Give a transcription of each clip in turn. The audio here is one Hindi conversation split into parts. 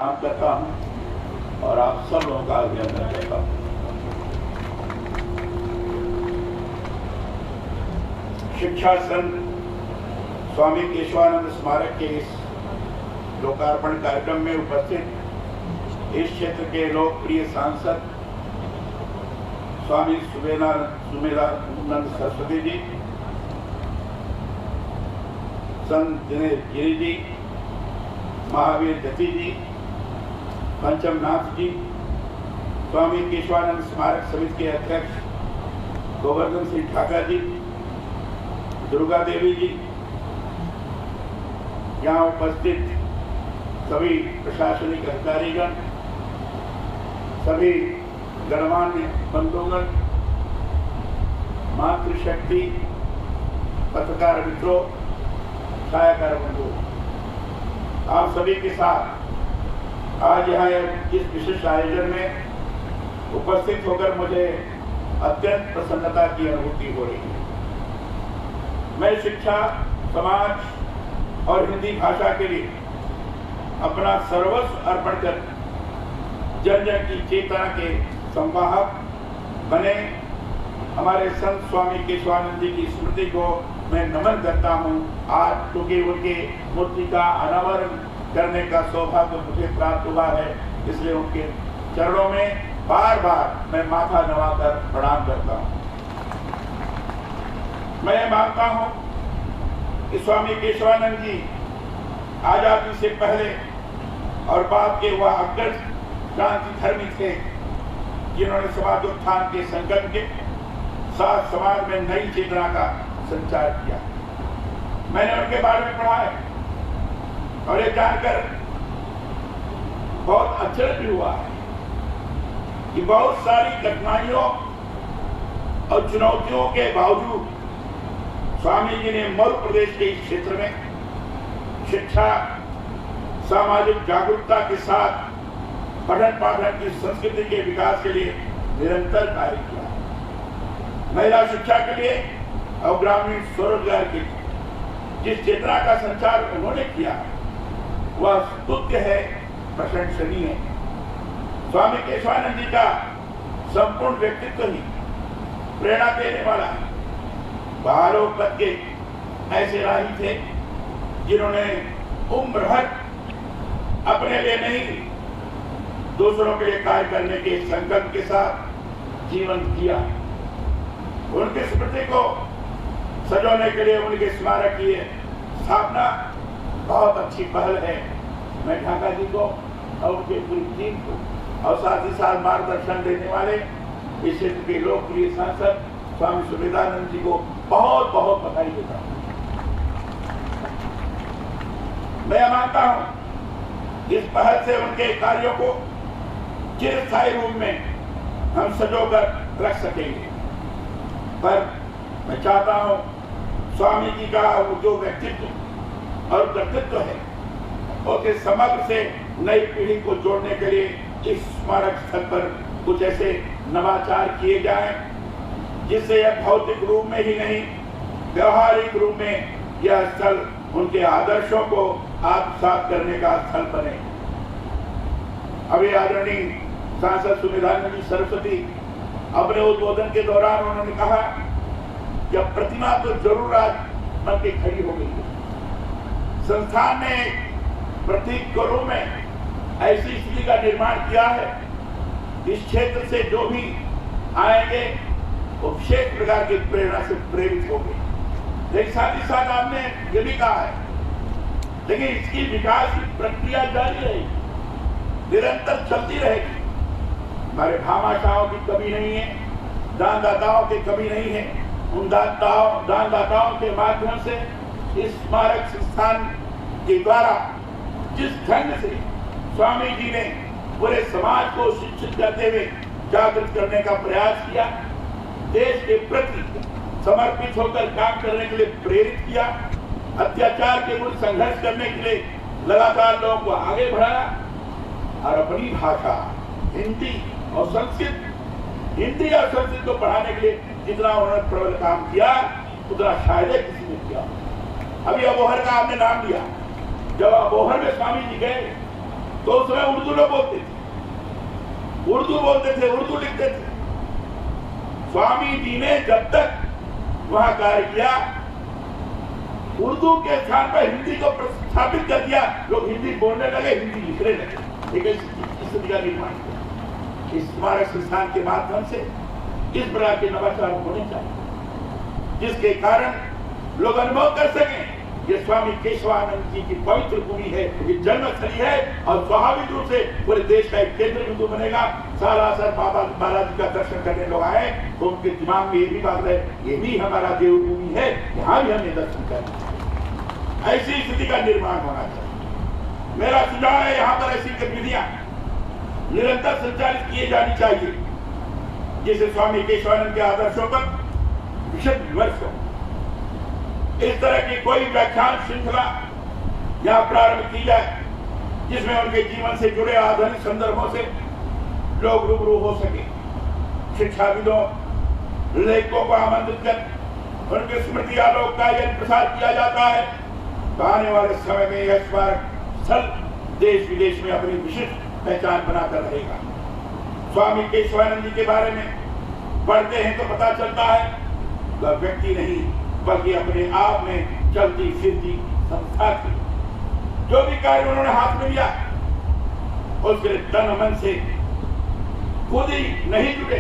काम करता हूँ और आप सब लोगों का अभिनंदन करता हूँ। शिक्षा संघ स्वामी केशवानंद स्मारक के इस लोकार्पण कार्यक्रम में उपस्थित इस क्षेत्र के लोकप्रिय सांसद स्वामी सुमेधानंद सरस्वती जी, संत दिनेश गिरी जी, महावीर जति जी, पंचम नाथ जी, स्वामी केशवानंद स्मारक समिति के अध्यक्ष गोवर्धन सिंह ठाकर जी, दुर्गा देवी जी, यहाँ उपस्थित सभी प्रशासनिक अधिकारीगण, सभी गणमान्य बंधुगण, मातृशक्ति, पत्रकार मित्रों, छायाकार बंधु, आप सभी के साथ आज यहाँ इस विशिष्ट आयोजन में उपस्थित होकर मुझे अत्यंत प्रसन्नता की अनुभूति हो रही है। मैं शिक्षा, समाज और हिंदी भाषा के लिए अपना सर्वस्व अर्पण कर जन जन की चेतना के संवाहक बने हमारे संत स्वामी केशवानंद जी की स्मृति को मैं नमन करता हूँ। आज क्योंकि उनके मूर्ति का अनावरण करने का सौभाग्य मुझे प्राप्त हुआ है, इसलिए उनके चरणों में बार बार मैं माथा नवाकर प्रणाम करता हूँ। मैं मानता हूँ कि स्वामी केशवानंद जी आजादी से पहले और बाद के वह अग्रज क्रांति धर्मी थे, जिन्होंने समाजोत्थान के संकल्प के साथ समाज में नई चेतना का संचार किया। मैंने उनके बारे में पढ़ा है और ये जानकर बहुत आश्चर्य भी हुआ है कि बहुत सारी कठिनाइयों और चुनौतियों के बावजूद स्वामी जी ने मध्य प्रदेश के इस क्षेत्र में शिक्षा, सामाजिक जागरूकता के साथ पठन पाठन की संस्कृति के विकास के लिए निरंतर कार्य किया। महिला शिक्षा के लिए और ग्रामीण स्वरोजगार के लिए जिस चेतना का संचार उन्होंने किया वह स्तुत्य है, प्रशंसनीय है। स्वामी केशवानंद जी का संपूर्ण व्यक्तित्व ही प्रेरणा देने वाला है। बहारों कद के ऐसे राही थे जिन्होंने उम्र भर अपने लिए नहीं दूसरों के लिए कार्य करने के संकल्प के साथ जीवन किया। उनकी स्मृति को सजोने के लिए उनके स्मारक की स्थापना बहुत अच्छी पहल है। मैं ढाका जी को और उनके पूरी टीम को और साथ ही साथ मार्गदर्शन देने वाले इस क्षेत्र के लोकप्रिय सांसद स्वामी सुमेधानंद जी को बहुत बहुत बधाई देता हूँ। मैं मानता हूँ इस पहल से उनके कार्यों को चिरस्थायी रूप में हम सजोकर रख सकेंगे, पर मैं चाहता हूँ स्वामी जी का जो व्यक्तित्व और कर्तृत्व है उसके समग्र से नई पीढ़ी को जोड़ने के लिए इस स्मारक स्थल पर कुछ ऐसे नवाचार किए जाएं जिससे यह भौतिक रूप में ही नहीं व्यवहारिक रूप में यह स्थल उनके आदर्शों को आत्मसात करने का स्थल बने। अभी आदरणीय सांसद सुमेधानंद सरस्वती अपने उद्बोधन के दौरान उन्होंने कहा जब प्रतिमा तो जरूर आज बन के खड़ी हो गई है, संस्थान ने प्रतीक के रूप में ऐसी स्थिति का निर्माण किया है इस क्षेत्र से जो भी आएंगे वो विशेष प्रकार की प्रेरणा से प्रेरित होंगे। लेकिन साथ ही साथ आपने ये भी कहा है लेकिन इसकी विकास की प्रक्रिया जारी रहेगी, निरंतर चलती रहेगी। हमारे भामाशाहों की कमी नहीं है, दानदाताओं की कमी नहीं है। उन दानदाताओं के माध्यम से इस स्मारक संस्थान के द्वारा जिस ढंग से स्वामी जी ने पूरे समाज को शिक्षित करते हुए जागृत करने का प्रयास किया, देश के प्रति समर्पित होकर काम करने के लिए प्रेरित किया, अत्याचार के विरुद्ध संघर्ष करने के लिए लगातार लोगों को आगे बढ़ाया और अपनी भाषा हिंदी और संस्कृत को बढ़ाने के लिए जितना उन्होंने प्रबल काम किया उतना शायद किसी ने किया। अभी अबोहर का आपने नाम लिया, जब अबोहर में स्वामी जी गए तो तो उसमें उर्दू लोग बोलते थे, उर्दू लिखते थे। स्वामी जी ने जब तक वहां कार्य किया, उर्दू के स्थान पर हिंदी को प्रतिस्थापित कर दिया। लोग हिंदी बोलने लगे, हिंदी लिखने लगे। एक स्थिति का निर्माण किया। इस स्मारक संस्थान के माध्यम से इस प्रकार के नवाचार होने चाहिए, जिसके कारण लोग अनुभव कर सकें ये स्वामी केशवानंद जी की पवित्र भूमि है, ये जन्मस्थली है और स्वाभाविक रूप से पूरे देश का एक केंद्र बिंदु बनेगा। सालासर बाबा बालाजी का दर्शन करने लोग आए तो उनके दिमाग में ये भी बात है, ये भी हमारा देवभूमि है, यहाँ भी हमें दर्शन करना। ऐसी स्थिति का निर्माण होना चाहिए। मेरा सुझाव है यहाँ पर ऐसी गतिविधियां निरंतर संचालित किए जानी चाहिए, जिससे स्वामी केशवानंद के आदर्शों पर विशद विमर्श हो। इस तरह की कोई व्याख्यान श्रृंखला यहाँ प्रारंभ की जाए, जिसमें उनके जीवन से जुड़े आधुनिक संदर्भों से लोग रूबरू हो सके। शिक्षाविदों, लेखकों को आमंत्रित कर उनके स्मृति आलोक का यदि प्रसार किया जाता है तो आने वाले समय में यह स्मारक स्थल देश विदेश में अपनी विशिष्ट पहचान बनाकर रहेगा। स्वामी केशवानंद जी के बारे में पढ़ते हैं तो पता चलता है वह व्यक्ति नहीं बल्कि अपने आप में चलती फिरती संस्था थी। जो भी कार्य उन्होंने हाथ में लिया उसके तन मन से खुद ही नहीं जुटे,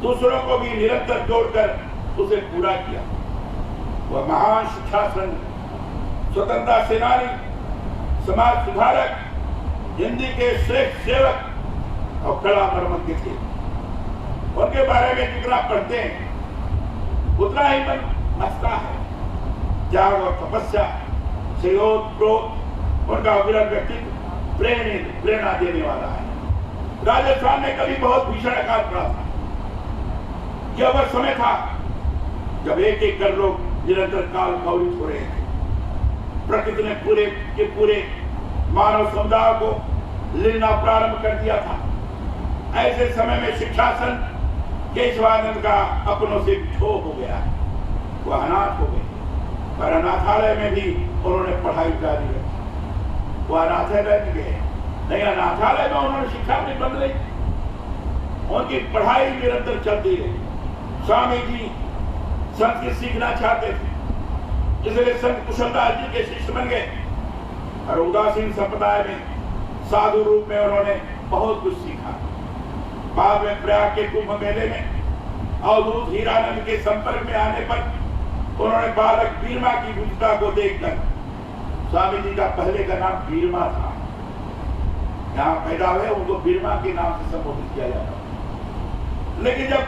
दूसरों को भी निरंतर जोड़कर उसे पूरा किया। वह महान शिक्षा संघ, स्वतंत्रता सेनानी, समाज सुधारक, हिंदी के श्रेष्ठ सेवक और कला मर्मज्ञ थे। उनके बारे में जितना पढ़ते हैं उतना ही मन मचता है। त्याग और तपस्या, सहयोग, क्रोध, उनका विरल व्यक्तित्व प्रेरणा देने वाला है। राजस्थान में कभी बहुत भीषण अकाल पड़ा था। यह वह समय था जब एक एक कर लोग निरंतर काल कवलित हो रहे थे। प्रकृति ने पूरे के पूरे मानव समुदाय को लेना प्रारंभ कर दिया था। ऐसे समय में शिक्षा संघ केशवानंद का अपनों से बिछोह हो गया। वह अनाथ हो गए, पर अनाथालय में भी उन्होंने पढ़ाई जारी रखी। वह अनाथालय में गए, नहीं अनाथालय में उन्होंने शिक्षा अपनी बंद रही, उनकी पढ़ाई निरंतर चलती रही। स्वामी जी संस्कृत सीखना चाहते थे, इसलिए संत कुशलदास जी के शिष्य बन गए और उदासीन संप्रदाय में साधु रूप में उन्होंने बहुत कुछ सीखा। बाद में प्रयाग के कुंभ मेले में अवधूत हीरानंद के संपर्क में आने पर उन्होंने बालक बीरमा की विद्वता को देखकर, स्वामी जी का पहले का नाम बीरमा था, यहाँ पैदा हुए उनको बीरमा के नाम से संबोधित किया जाता। लेकिन जब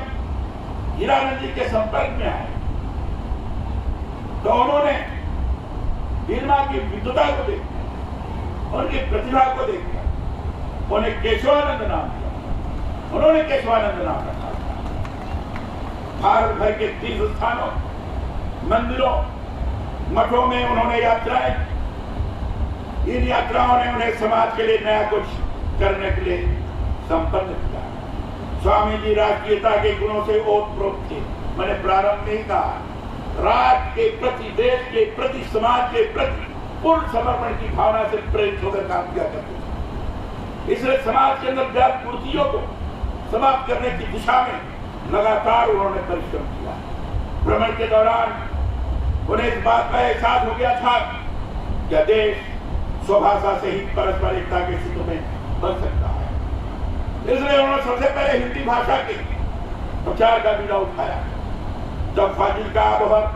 हीरानंद जी के संपर्क में आए तो उन्होंने बीरमा की विद्वता को देखकर, उनकी प्रतिभा को देखकर उन्हें केशवानंद नाम दिया। उन्होंने केशवानंद नाम रखा। भारत भर के तीर्थ स्थानों, मंदिरों, मठों में उन्होंने यात्राएं, इन यात्राओं ने उन्हें समाज के लिए नया कुछ करने के लिए संपन्न किया। स्वामी जी राष्ट्रीयता के गुणों से ओतप्रोत थे। मैंने प्रारंभ में ही कहा, राष्ट्र के प्रति, देश के प्रति, समाज के प्रति पूर्ण समर्पण की भावना से प्रेरित होकर काम किया करते थे। इसलिए समाज के अंदर जात कुर्तियों को समाप्त करने की दिशा में लगातार उन्होंने परिश्रम किया। भ्रमण के दौरान उन्हें इस बात का एहसास हो गया था कि देश स्वभाषा से ही परस्पर एकता के सूत्र में बन सकता है। इसलिए उन्होंने सबसे पहले हिंदी भाषा के प्रचार का बीड़ा उठाया। जब फाजिल्का आबोहर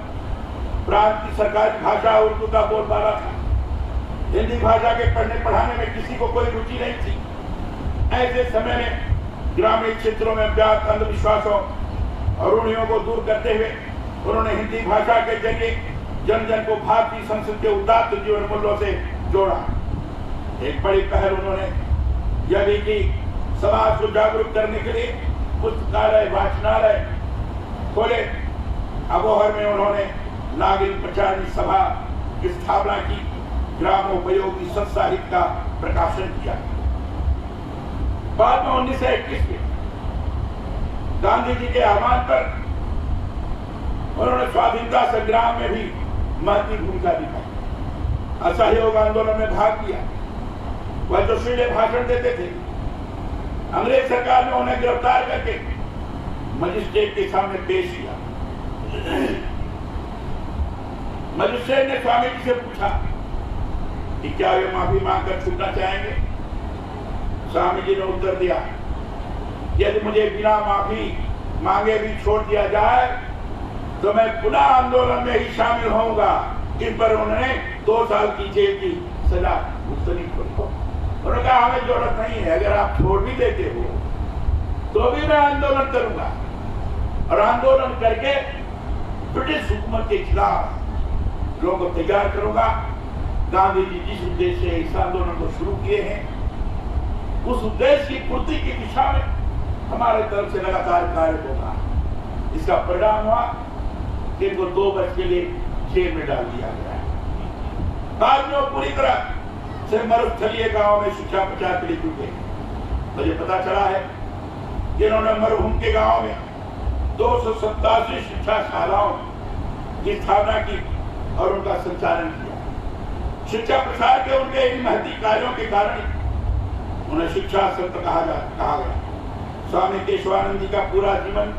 प्रांत की सरकारी भाषा उर्दू का बोलबाला था, हिंदी भाषा के पढ़ने पढ़ाने में किसी को कोई रुचि नहीं थी। ऐसे समय में ग्रामीण क्षेत्रों में व्याप्त अंधविश्वासों और रूढ़ियों को दूर करते हुए उन्होंने हिंदी भाषा के जरिए जन जन को भारतीय संस्कृति के उदात्त जीवन मूल्यों से जोड़ा। एक बड़ी पहल उन्होंने यह भी की, समाज को जागरूक करने के लिए पुस्तकालय, वाचनालय खोले। अबोहर में उन्होंने नागरिक प्रचार सभा की स्थापना की, ग्रामोपयोगी सत्साहित्य का प्रकाशन किया। बाद में 1921 में गांधी जी के आह्वान पर उन्होंने स्वाधीनता संग्राम में भी महत्वपूर्ण भूमिका निभाई, असहयोग आंदोलन में भाग लिया। वह जोशीले भाषण देते थे। अंग्रेज सरकार ने उन्हें गिरफ्तार करके मजिस्ट्रेट के सामने पेश किया। मजिस्ट्रेट ने स्वामी जी से पूछा कि क्या वे माफी मांगकर छूटना चाहेंगे। स्वामी जी ने उत्तर दिया, यदि मुझे बिना माफी मांगे भी छोड़ दिया जाए तो मैं पुनः आंदोलन में ही शामिल होऊंगा। इस पर उन्होंने 2 साल की जेल की सजा मुस्तनिक की। उन्होंने कहा हमें जरूरत नहीं है, अगर आप छोड़ भी देते हो तो भी मैं आंदोलन करूंगा और आंदोलन करके ब्रिटिश हुकूमत के खिलाफ लोगों को तैयार करूंगा। गांधी जी जिस उद्देश्य से इस आंदोलन को शुरू किए हैं उस उद्देश्य की पूर्ति की दिशा में हमारे तरफ से लगातार कार्य होगा। इसका परिणाम हुआ कि इनको 2 वर्ष के लिए जेल में डाल दिया गया है। बाद में वो पूरी तरह से मरुस्थलीय गांव में शिक्षा प्रचार के लिए जुटे। मुझे पता चला है कि इन्होंने मरुभूमि के गांव में 287 शिक्षा शालाओं की स्थापना की और उनका संचालन किया। शिक्षा प्रसार के उनके इन महती कार्यों के कारण उन्हें शिक्षा संत कहा गया। स्वामी केशवानंद जी का पूरा जीवन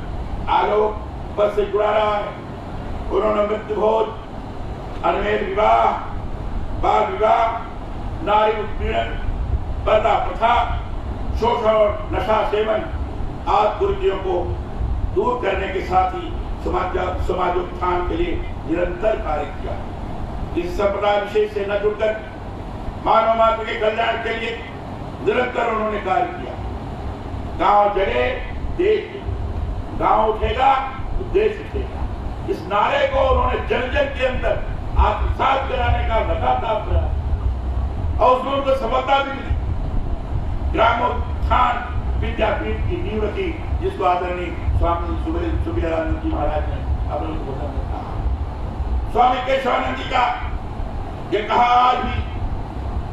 आलोक पर से जुड़ा रहा है। उन्होंने मृत्यु भोज, अनमेल विवाह, बाल विवाह, नारी उत्पीड़न, पर्दा प्रथा, शोषण और नशा सेवन आदि कुरीतियों को दूर करने के साथ ही समाजोत्थान के लिए निरंतर कार्य किया। इस संप्रदाय विशेष से न जुड़कर मानव मात्र के कल्याण के लिए निरंतर उन्होंने कार्य किया। गांव जगे देश, गांव उठेगा तो देश उठेगा। इस नारे को उन्होंने जन जन के अंदर आत्मसात कराने का लगातार प्रयास और उसमें उनको सफलता भी मिली। ग्रामोत्थान विद्यापीठ की नींव थी जिसको आदरणीय स्वामी सुबेरानंद जी महाराज ने अपने उद्बोधन में कहा। स्वामी केशवानंद जी का ये कहा आज भी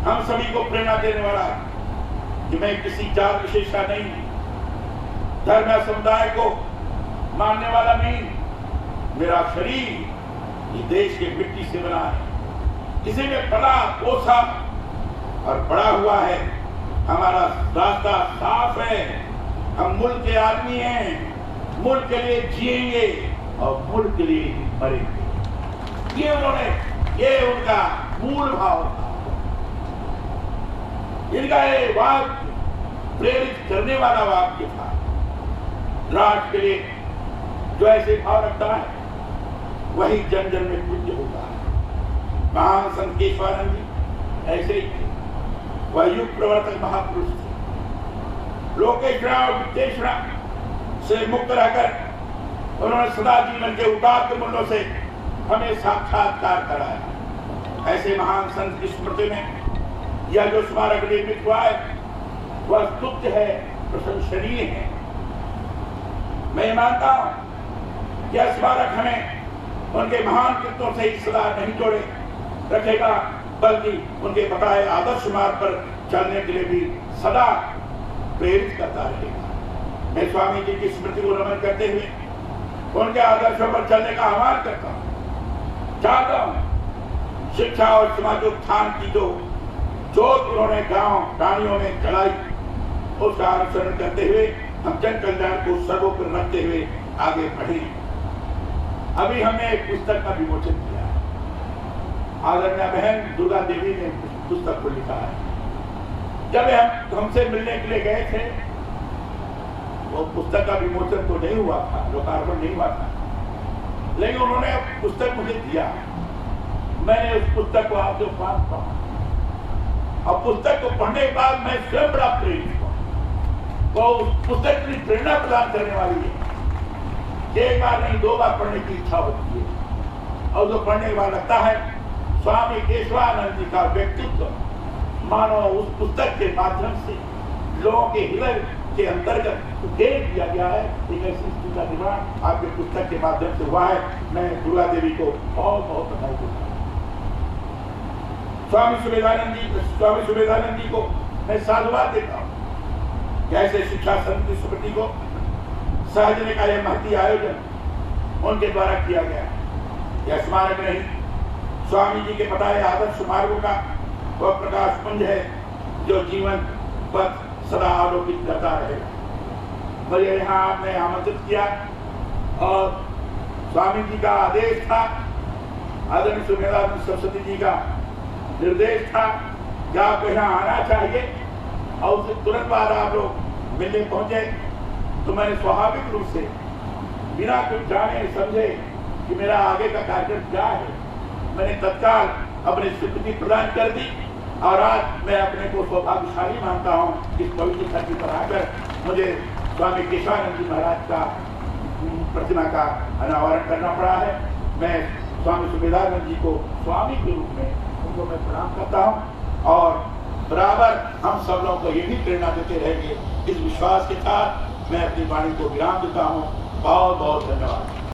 हम सभी को प्रेरणा देने वाला है कि मैं किसी जात विशेष का नहीं, धर्म या समुदाय को मानने वाला नहीं। मेरा शरीर ये देश के मिट्टी से बना है, इसी में पला पोसा और बड़ा हुआ है। हमारा रास्ता साफ है, हम मुल्क के आदमी हैं, मुल्क के लिए जिएंगे और मुल्क के लिए मरेंगे। ये उनका मूल भाव था। इनका ये वाक्य प्रेरित करने वाला वाक्य था। राष्ट्र के लिए जो ऐसे भाव रखता है वही जन जन में पूज्य होता है। महान संत केशवानंद जी ऐसे ही थे। वह युग प्रवर्तक महापुरुष थे। लोकेशणा और वित्तेषणा से मुक्त रहकर उन्होंने सदा जीवन के उदात्त मूल्यों से हमें साक्षात्कार कराया। ऐसे महान संत की स्मृति में यह जो स्मारक निर्मित हुआ है वह स्तुत्य है, प्रशंसनीय है। मैं मानता हूं यह स्मारक हमें उनके महान कृत्यों से ही सदा नहीं जोड़े रखेगा, बल्कि उनके बताए आदर्श मार्ग पर चलने के लिए भी सदा प्रेरित करता रहेगा। मैं स्वामी जी की स्मृति को नमन करते हुए उनके आदर्शों पर चलने का आह्वान करता हूं। चाहता हूं शिक्षा और समाजोत्थान की जो जोत उन्होंने गांव टाणियों में जलाई उसका अनुसरण करते हुए हम जन कल्याण को सर्वोपरि रखते हुए आगे बढ़े। अभी हमने एक पुस्तक का विमोचन किया है। आदरणीय बहन दुर्गा देवी ने पुस्तक को लिखा है। जब हम हमसे मिलने के लिए गए थे वो पुस्तक का विमोचन तो नहीं हुआ था, लोकार्पण नहीं हुआ था, लेकिन उन्होंने पुस्तक मुझे दिया। मैंने उस पुस्तक को आपके पास पढ़ा और पुस्तक को पढ़ने के बाद मैं स्वयं बड़ा प्रेरित हुआ। वो पुस्तक की प्रेरणा प्रदान करने वाली है। एक बार नहीं 2 बार पढ़ने की इच्छा होती है और जो पढ़ने के बाद लगता है स्वामी केशवानंद जी का व्यक्तित्व मानो उस पुस्तक के माध्यम से लोगों के हृदय के अंतर्गत उकेर दिया गया है। एक ऐसी स्थिति का निर्माण आपके पुस्तक के माध्यम से हुआ है। मैं दुर्गा देवी को बहुत बहुत बधाई देता हूँ। स्वामी सुबेदानंद जी को मैं साधुवाद देता हूँ। कैसे शिक्षा संत की स्मृति को सहजने का यह महती आयोजन उनके द्वारा किया गया है। यह स्मारक नहीं, स्वामी जी के बताए आदर्श मार्गों का वह प्रकाश पुंज है जो जीवन पथ सदा आलोकित करता रहेगा। मुझे यहाँ आपने आमंत्रित किया और स्वामी जी का आदेश था, आदरणीय सुमेधानंद सरस्वती जी का निर्देश था कि आपको यहाँ आना चाहिए, और उसके तुरंत बाद आप लोग मिलने पहुंचे। तो मैंने स्वाभाविक रूप से बिना कुछ जाने समझे कि मेरा आगे का कार्यक्रम क्या है, मैंने तत्काल अपनी स्वीकृति प्रदान कर दी। और आज मैं अपने को सौभाग्यशाली मानता हूँ इस पवित्र धरती पर आकर मुझे स्वामी केशवानंद जी महाराज का प्रतिमा का अनावरण करना पड़ा है। मैं स्वामी सुमेधानंद जी को स्वामी के रूप में उनको मैं प्रणाम करता हूँ, और बराबर हम सब लोगों को ये भी प्रेरणा देते रहेंगे। इस विश्वास के साथ मैं अपनी वाणी को विराम देता हूँ। बहुत बहुत धन्यवाद।